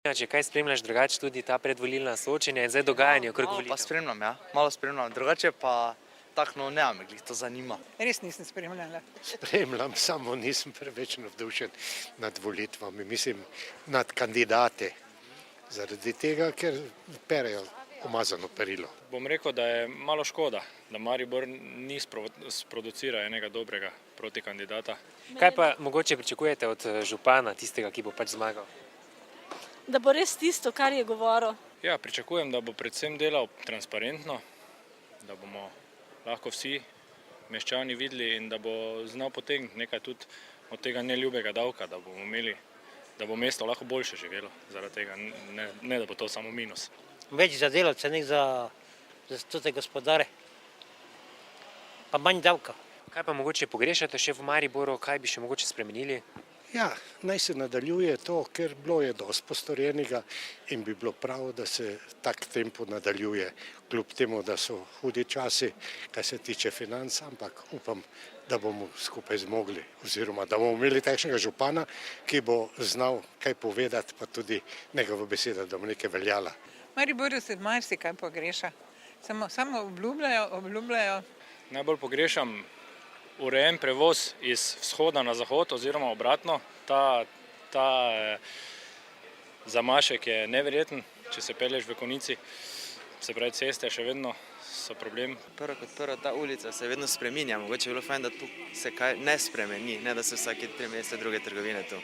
Ja, če kaj spremljaš drugače tudi ta predvolilna soočenja in zdaj dogajanje okrog Malo pa volitev? spremljam, ja. Malo spremljam. Drugače pa tako, ne me glih to zanima. Res nisem spremljala. Spremljam, samo nisem preveč navdušen nad volitvami, mislim nad kandidate. Zaradi tega, ker perejo umazano perilo. Bom rekel, da je malo škoda, da Maribor ni sproducira enega dobrega protikandidata. Kaj pa mogoče pričakujete od župana, tistega, ki bo pač zmagal? Da bo res tisto, kar je govoril. Ja, pričakujem, da bo predvsem delal transparentno, da bomo lahko vsi meščani videli in da bo znal potegniti nekaj tudi od tega neljubega davka, da bomo imeli, da bo mesto lahko boljše živelo zaradi tega, ne da bo to samo minus. Več za delavce, nek za tute gospodare, pa manj davka. Kaj pa mogoče pogrešate še v Mariboru, kaj bi še mogoče spremenili? Ja, naj se nadaljuje to, ker bilo je dosti postorjenega in bi bilo prav, da se tak tempo nadaljuje, kljub temu, da so hudi časi, kaj se tiče financ, ampak upam, da bomo skupaj zmogli, oziroma da bomo imeli takšnega župana, ki bo znal kaj povedati, pa tudi njegova beseda, da bo nekaj veljala. Mariboru se marsikaj pogreša. Samo obljubljajo. Najbolj pogrešam urejen prevoz iz vzhoda na zahod oziroma obratno. Ta zamašek je neverjeten, če se pelješ v konici, se pravi ceste še vedno so problem. Prvo kot prvo, ta ulica se vedno spreminja, mogoče je bilo fajn, da tu se kaj ne spremeni, ne da se vsake 3 mesece druge trgovine tu.